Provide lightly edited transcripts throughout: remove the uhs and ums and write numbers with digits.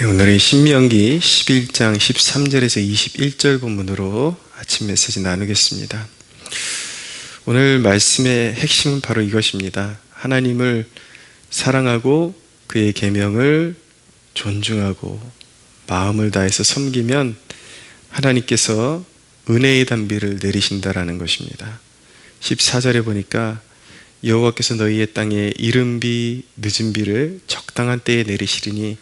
네, 오늘은 신명기 11장 13절에서 21절 본문으로 아침 메시지 나누겠습니다. 오늘 말씀의 핵심은 바로 이것입니다. 하나님을 사랑하고 그의 계명을 존중하고 마음을 다해서 섬기면 하나님께서 은혜의 단비를 내리신다라는 것입니다. 14절에 보니까 여호와께서 너희의 땅에 이른 비 늦은 비를 적당한 때에 내리시리니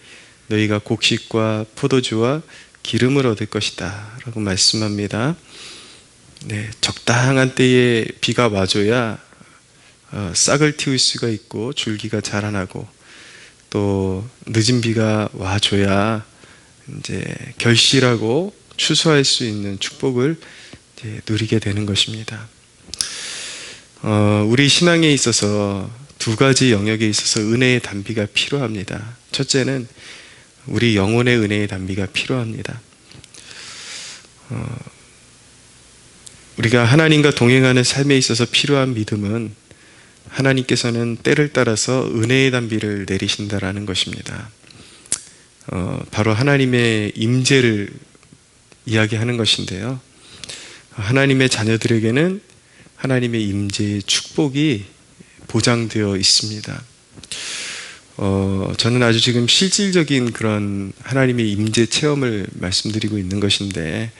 너희가 곡식과 포도주와 기름을 얻을 것이다 라고 말씀합니다. 네, 적당한 때에 비가 와줘야 싹을 틔울 수가 있고 줄기가 자라나고, 또 늦은 비가 와줘야 이제 결실하고 추수할 수 있는 축복을 이제 누리게 되는 것입니다. 우리 신앙에 있어서 두 가지 영역에 있어서 은혜의 단비가 필요합니다. 첫째는 우리 영혼의 은혜의 단비가 필요합니다. 우리가 하나님과 동행하는 삶에 있어서 필요한 믿음은 하나님께서는 때를 따라서 은혜의 단비를 내리신다라는 것입니다. 바로 하나님의 임재를 이야기하는 것인데요. 하나님의 자녀들에게는 하나님의 임재의 축복이 보장되어 있습니다. 저는 아주 지금 실질적인 그런 하나님의 임재 체험을 말씀드리고 있는 것인데,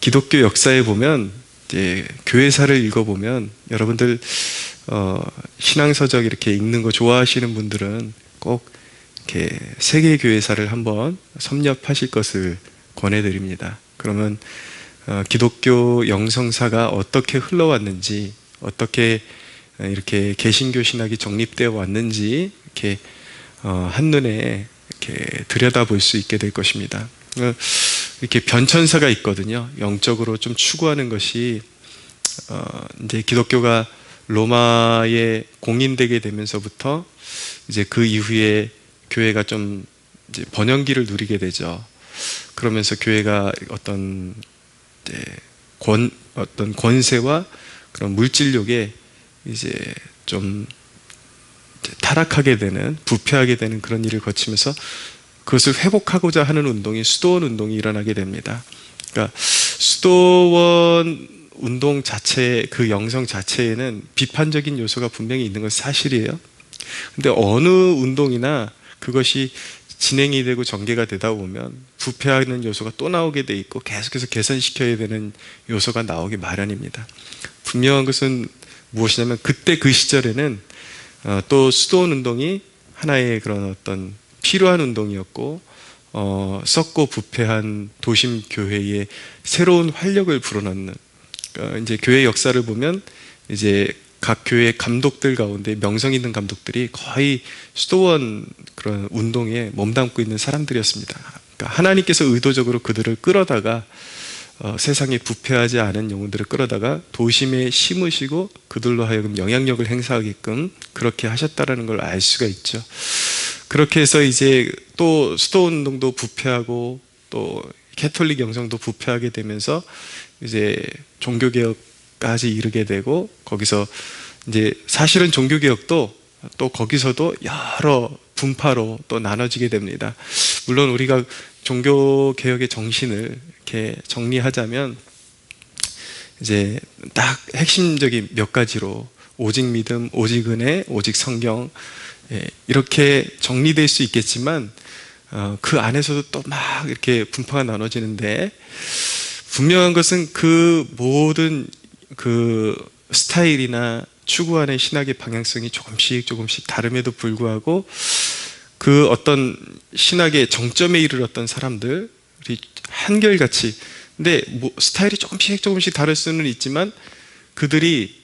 기독교 역사에 보면, 이제 교회사를 읽어보면, 여러분들, 신앙서적 이렇게 읽는 거 좋아하시는 분들은 꼭 이렇게 세계교회사를 한번 섭렵하실 것을 권해드립니다. 그러면, 기독교 영성사가 어떻게 흘러왔는지, 어떻게 이렇게 개신교 신학이 정립되어 왔는지 이렇게 한눈에 이렇게 들여다볼 수 있게 될 것입니다. 이렇게 변천사가 있거든요. 영적으로 좀 추구하는 것이 이제 기독교가 로마에 공인되게 되면서부터 이제 그 이후에 교회가 좀 이제 번영기를 누리게 되죠. 그러면서 교회가 어떤 권세와 그런 물질력에 이제 좀 타락하게 되는, 부패하게 되는 그런 일을 거치면서 그것을 회복하고자 하는 운동이 수도원 운동이 일어나게 됩니다. 그러니까 수도원 운동 자체, 그 영성 자체에는 비판적인 요소가 분명히 있는 건 사실이에요. 근데 어느 운동이나 그것이 진행이 되고 전개가 되다 보면 부패하는 요소가 또 나오게 돼 있고 계속해서 개선시켜야 되는 요소가 나오기 마련입니다. 분명한 것은 무엇이냐면, 그때 그 시절에는 또 수도원 운동이 하나의 그런 어떤 필요한 운동이었고, 썩고 부패한 도심 교회에 새로운 활력을 불어넣는, 그러니까 이제 교회 역사를 보면 이제 각 교회 감독들 가운데 명성 있는 감독들이 거의 수도원 그런 운동에 몸담고 있는 사람들이었습니다. 그러니까 하나님께서 의도적으로 그들을 끌어다가 세상에 부패하지 않은 영혼들을 끌어다가 도심에 심으시고 그들로 하여금 영향력을 행사하게끔 그렇게 하셨다라는 걸 알 수가 있죠. 그렇게 해서 이제 또 수도원 운동도 부패하고 또 캐톨릭 영성도 부패하게 되면서 이제 종교개혁까지 이르게 되고, 거기서 이제 사실은 종교개혁도 또 거기서도 여러 분파로 또 나눠지게 됩니다. 물론 우리가 종교개혁의 정신을 이렇게 정리하자면 이제 딱 핵심적인 몇 가지로 오직 믿음, 오직 은혜, 오직 성경, 이렇게 정리될 수 있겠지만 그 안에서도 또 막 이렇게 분파가 나눠지는데, 분명한 것은 그 모든 그 스타일이나 추구하는 신학의 방향성이 조금씩 다름에도 불구하고 그 어떤 신학의 정점에 이르렀던 사람들이 한결같이, 근데 뭐 스타일이 조금씩 다를 수는 있지만 그들이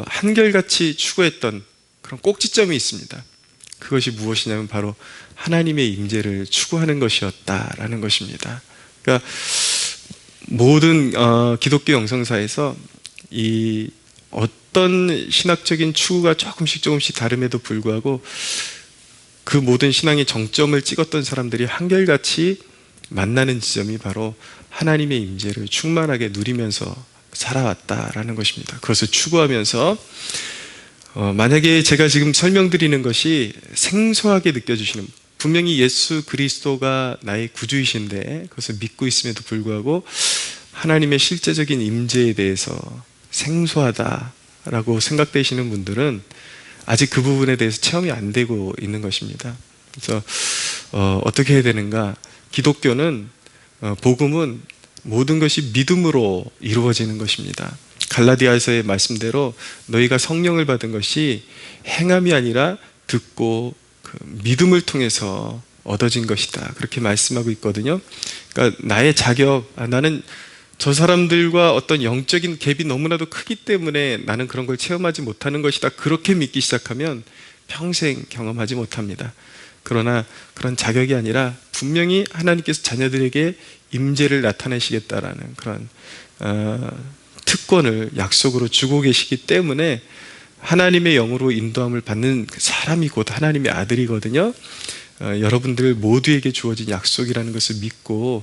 한결같이 추구했던 그런 꼭지점이 있습니다. 그것이 무엇이냐면 바로 하나님의 임재를 추구하는 것이었다라는 것입니다. 그러니까 모든 기독교 영성사에서 이 어떤 신학적인 추구가 조금씩 다름에도 불구하고 그 모든 신앙의 정점을 찍었던 사람들이 한결같이 만나는 지점이 바로 하나님의 임재를 충만하게 누리면서 살아왔다라는 것입니다. 그것을 추구하면서 만약에 제가 지금 설명드리는 것이 생소하게 느껴지시는 분명히 예수 그리스도가 나의 구주이신데 그것을 믿고 있음에도 불구하고 하나님의 실제적인 임재에 대해서 생소하다라고 생각되시는 분들은 아직 그 부분에 대해서 체험이 안 되고 있는 것입니다. 그래서 어떻게 해야 되는가? 기독교는 복음은 모든 것이 믿음으로 이루어지는 것입니다. 갈라디아서의 말씀대로 너희가 성령을 받은 것이 행함이 아니라 듣고 그 믿음을 통해서 얻어진 것이다. 그렇게 말씀하고 있거든요. 그러니까 나의 자격, 나는 저 사람들과 어떤 영적인 갭이 너무나도 크기 때문에 나는 그런 걸 체험하지 못하는 것이다. 그렇게 믿기 시작하면 평생 경험하지 못합니다. 그러나 그런 자격이 아니라 분명히 하나님께서 자녀들에게 임재를 나타내시겠다라는 그런 특권을 약속으로 주고 계시기 때문에 하나님의 영으로 인도함을 받는 사람이 곧 하나님의 아들이거든요. 여러분들 모두에게 주어진 약속이라는 것을 믿고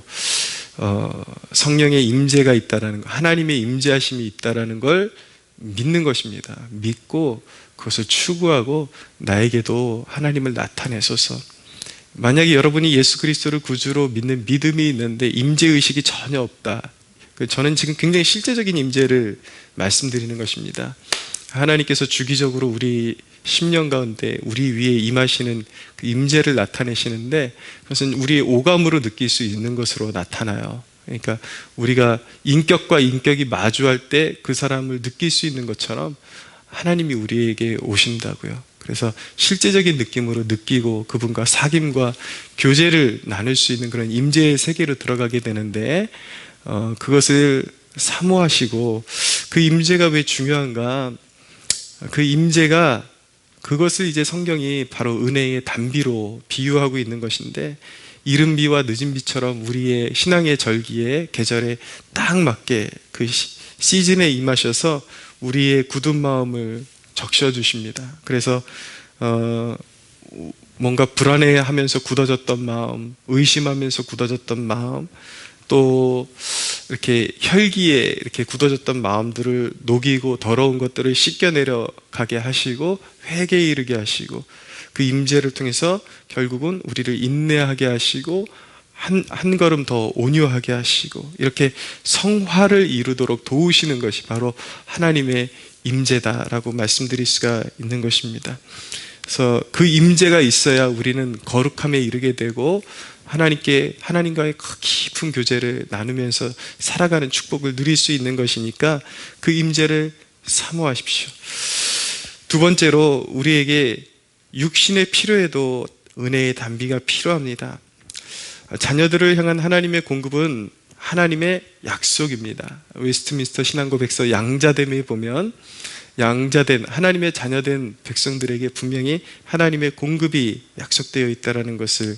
성령의 임재가 있다라는 것, 하나님의 임재하심이 있다라는 걸 믿는 것입니다. 믿고 그것을 추구하고 나에게도 하나님을 나타내소서. 만약에 여러분이 예수 그리스도를 구주로 믿는 믿음이 있는데 임재의식이 전혀 없다. 저는 지금 굉장히 실제적인 임재를 말씀드리는 것입니다. 하나님께서 주기적으로 우리 10년 가운데 우리 위에 임하시는 그 임재를 나타내시는데 그것은 우리의 오감으로 느낄 수 있는 것으로 나타나요. 그러니까 우리가 인격과 인격이 마주할 때 그 사람을 느낄 수 있는 것처럼 하나님이 우리에게 오신다고요. 그래서 실제적인 느낌으로 느끼고 그분과 사귐과 교제를 나눌 수 있는 그런 임재의 세계로 들어가게 되는데 그것을 사모하시고 그 임재가 왜 중요한가? 그 임재가 그것을 이제 성경이 바로 은혜의 단비로 비유하고 있는 것인데 이른 비와 늦은 비처럼 우리의 신앙의 절기에 계절에 딱 맞게 그 시즌에 임하셔서 우리의 굳은 마음을 적셔주십니다. 그래서 뭔가 불안해하면서 굳어졌던 마음, 의심하면서 굳어졌던 마음, 또 이렇게 혈기에 이렇게 굳어졌던 마음들을 녹이고 더러운 것들을 씻겨내려 가게 하시고 회개에 이르게 하시고 그 임재를 통해서 결국은 우리를 인내하게 하시고 한 걸음 더 온유하게 하시고 이렇게 성화를 이루도록 도우시는 것이 바로 하나님의 임재다라고 말씀드릴 수가 있는 것입니다. 그래서 그 임재가 있어야 우리는 거룩함에 이르게 되고 하나님과의 깊은 교제를 나누면서 살아가는 축복을 누릴 수 있는 것이니까 그 임재를 사모하십시오. 두 번째로 우리에게 육신의 필요에도 은혜의 단비가 필요합니다. 자녀들을 향한 하나님의 공급은 하나님의 약속입니다. 웨스트민스터 신앙고백서 양자됨에 보면 양자된 하나님의 자녀된 백성들에게 분명히 하나님의 공급이 약속되어 있다는 것을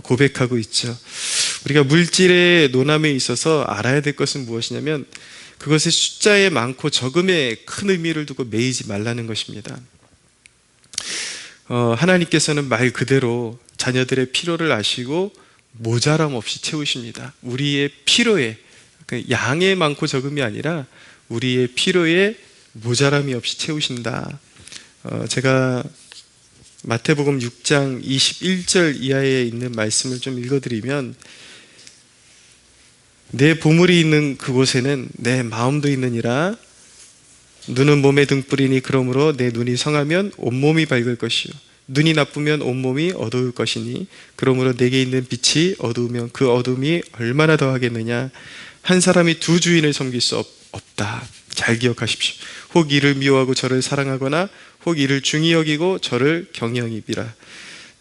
고백하고 있죠. 우리가 물질의 논함에 있어서 알아야 될 것은 무엇이냐면 그것의 숫자에 많고 적음에 큰 의미를 두고 매이지 말라는 것입니다. 하나님께서는 말 그대로 자녀들의 필요를 아시고 모자람 없이 채우십니다. 우리의 필요에 양에 많고 적음이 아니라 우리의 필요에 모자람이 없이 채우신다. 제가 마태복음 6장 21절 이하에 있는 말씀을 좀 읽어드리면 내 보물이 있는 그곳에는 내 마음도 있느니라. 눈은 몸의 등불이니 그러므로 내 눈이 성하면 온몸이 밝을 것이요 눈이 나쁘면 온몸이 어두울 것이니 그러므로 내게 있는 빛이 어두우면 그 어둠이 얼마나 더하겠느냐. 한 사람이 두 주인을 섬길 수 없다. 잘 기억하십시오. 혹 이를 미워하고 저를 사랑하거나 혹 이를 중히 여기고 저를 경영히 비라.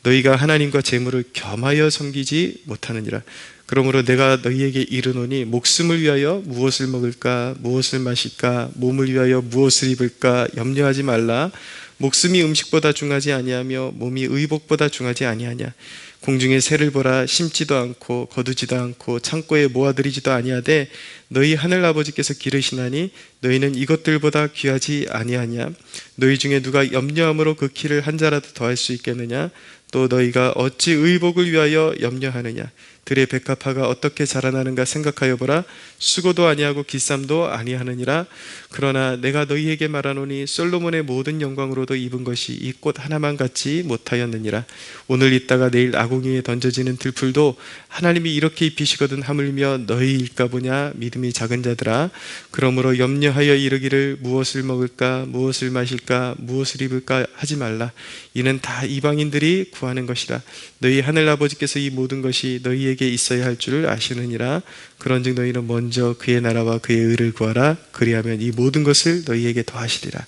너희가 하나님과 재물을 겸하여 섬기지 못하느니라. 그러므로 내가 너희에게 이르노니 목숨을 위하여 무엇을 먹을까 무엇을 마실까 몸을 위하여 무엇을 입을까 염려하지 말라. 목숨이 음식보다 중하지 아니하며 몸이 의복보다 중하지 아니하냐. 공중의 새를 보라. 심지도 않고 거두지도 않고 창고에 모아들이지도 아니하되 너희 하늘 아버지께서 기르시나니 너희는 이것들보다 귀하지 아니하냐. 너희 중에 누가 염려함으로 그 키를 한 자라도 더할 수 있겠느냐. 또 너희가 어찌 의복을 위하여 염려하느냐. 들의 백합화가 어떻게 자라나는가 생각하여 보라. 수고도 아니하고 기쌈도 아니하느니라. 그러나 내가 너희에게 말하노니 솔로몬의 모든 영광으로도 입은 것이 이 꽃 하나만 같지 못하였느니라. 오늘 있다가 내일 아궁이에 던져지는 들풀도 하나님이 이렇게 입히시거든 하물며 너희일까 보냐. 믿음이 작은 자들아, 그러므로 염려하여 이르기를 무엇을 먹을까, 무엇을 마실까, 무엇을 입을까 하지 말라. 이는 다 이방인들이 구하는 것이라. 너희 하늘 아버지께서 이 모든 것이 너희에게 있어야 할 줄을 아시느니라. 그런즉 너희는 먼저 그의 나라와 그의 의를 구하라. 그리하면 이 모든 것을 너희에게 더하시리라.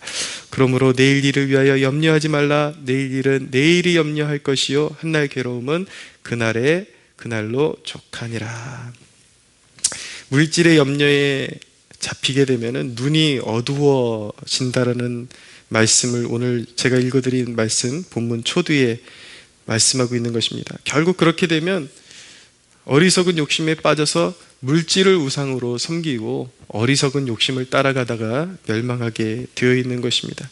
그러므로 내일 일을 위하여 염려하지 말라. 내일 일은 내일이 염려할 것이요 한날 괴로움은 그날로 족하니라. 물질의 염려에 잡히게 되면은 눈이 어두워진다라는 말씀을 오늘 제가 읽어드린 말씀 본문 초두에 말씀하고 있는 것입니다. 결국 그렇게 되면 어리석은 욕심에 빠져서 물질을 우상으로 섬기고 어리석은 욕심을 따라가다가 멸망하게 되어 있는 것입니다.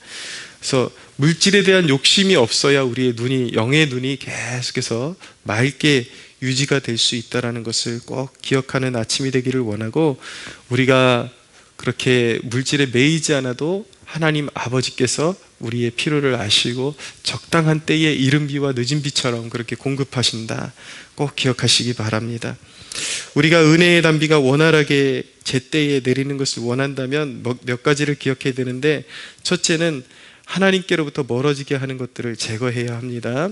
그래서 물질에 대한 욕심이 없어야 우리의 눈이, 영의 눈이 계속해서 맑게 유지가 될 수 있다는 것을 꼭 기억하는 아침이 되기를 원하고, 우리가 그렇게 물질에 매이지 않아도 하나님 아버지께서 우리의 필요를 아시고 적당한 때에 이른 비와 늦은 비처럼 그렇게 공급하신다. 꼭 기억하시기 바랍니다. 우리가 은혜의 단비가 원활하게 제때에 내리는 것을 원한다면 몇 가지를 기억해야 되는데, 첫째는 하나님께로부터 멀어지게 하는 것들을 제거해야 합니다.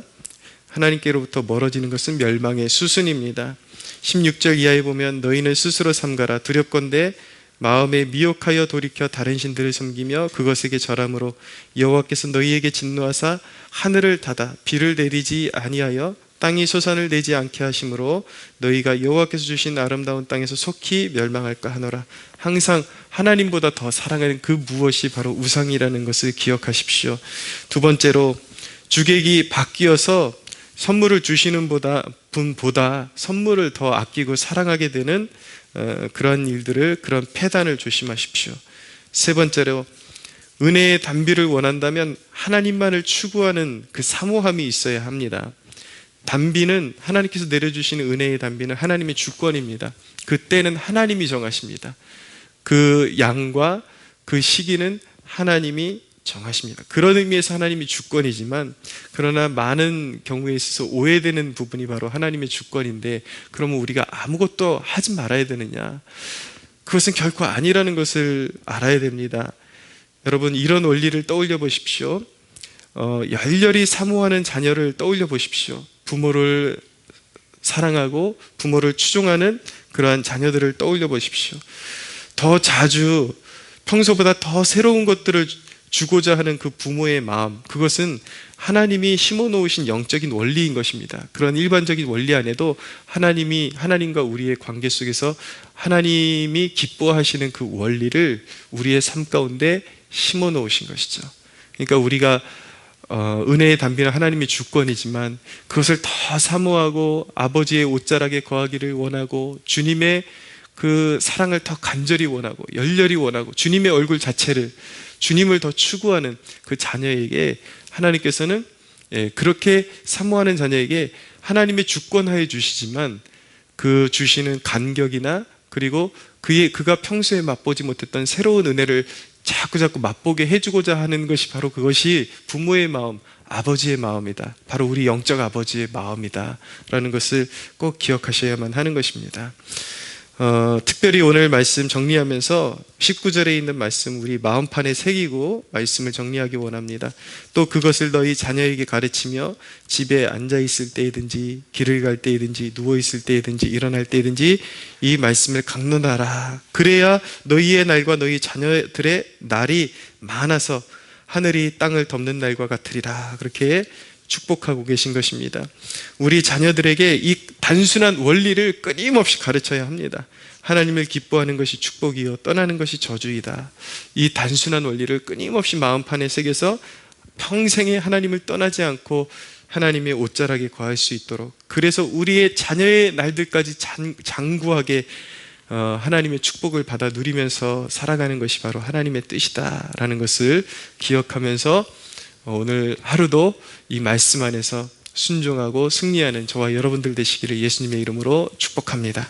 하나님께로부터 멀어지는 것은 멸망의 수순입니다. 16절 이하에 보면 너희는 스스로 삼가라. 두렵건대 마음에 미혹하여 돌이켜 다른 신들을 섬기며 그것에게 절함으로 여호와께서 너희에게 진노하사 하늘을 닫아 비를 내리지 아니하여 땅이 소산을 내지 않게 하심으로 너희가 여호와께서 주신 아름다운 땅에서 속히 멸망할까 하노라. 항상 하나님보다 더 사랑하는 그 무엇이 바로 우상이라는 것을 기억하십시오. 두 번째로, 주객이 바뀌어서 선물을 주시는 분보다 선물을 더 아끼고 사랑하게 되는 그런 일들을, 그런 패단을 조심하십시오. 세 번째로, 은혜의 단비를 원한다면 하나님만을 추구하는 그 사모함이 있어야 합니다. 단비는, 하나님께서 내려주시는 은혜의 단비는 하나님의 주권입니다. 그때는 하나님이 정하십니다. 그 양과 그 시기는 하나님이 정하십니다. 그런 의미에서 하나님이 주권이지만, 그러나 많은 경우에 있어서 오해되는 부분이 바로 하나님의 주권인데, 그러면 우리가 아무것도 하지 말아야 되느냐? 그것은 결코 아니라는 것을 알아야 됩니다. 여러분, 이런 원리를 떠올려 보십시오. 열렬히 사모하는 자녀를 떠올려 보십시오. 부모를 사랑하고 부모를 추종하는 그러한 자녀들을 떠올려 보십시오. 더 자주, 평소보다 더 새로운 것들을 주고자 하는 그 부모의 마음, 그것은 하나님이 심어놓으신 영적인 원리인 것입니다. 그런 일반적인 원리 안에도 하나님과 우리의 관계 속에서 하나님이 기뻐하시는 그 원리를 우리의 삶 가운데 심어놓으신 것이죠. 그러니까 우리가 은혜의 단비는 하나님의 주권이지만 그것을 더 사모하고 아버지의 옷자락에 거하기를 원하고 주님의 그 사랑을 더 간절히 원하고 열렬히 원하고 주님의 얼굴 자체를, 주님을 더 추구하는 그 자녀에게 하나님께서는 그렇게 사모하는 자녀에게 하나님의 주권하에 주시지만 그 주시는 간격이나 그리고 그가 평소에 맛보지 못했던 새로운 은혜를 자꾸 맛보게 해주고자 하는 것이 바로 그것이 부모의 마음, 아버지의 마음이다. 바로 우리 영적 아버지의 마음이다 라는 것을 꼭 기억하셔야만 하는 것입니다. 특별히 오늘 말씀 정리하면서 19절에 있는 말씀 우리 마음판에 새기고 말씀을 정리하기 원합니다. 또 그것을 너희 자녀에게 가르치며 집에 앉아있을 때이든지 길을 갈 때이든지 누워있을 때이든지 일어날 때이든지 이 말씀을 강론하라. 그래야 너희의 날과 너희 자녀들의 날이 많아서 하늘이 땅을 덮는 날과 같으리라. 그렇게 축복하고 계신 것입니다. 우리 자녀들에게 이 단순한 원리를 끊임없이 가르쳐야 합니다. 하나님을 기뻐하는 것이 축복이요 떠나는 것이 저주이다. 이 단순한 원리를 끊임없이 마음판에 새겨서 평생에 하나님을 떠나지 않고 하나님의 옷자락에 거할 수 있도록, 그래서 우리의 자녀의 날들까지 장구하게 하나님의 축복을 받아 누리면서 살아가는 것이 바로 하나님의 뜻이다라는 것을 기억하면서 오늘 하루도 이 말씀 안에서 순종하고 승리하는 저와 여러분들 되시기를 예수님의 이름으로 축복합니다.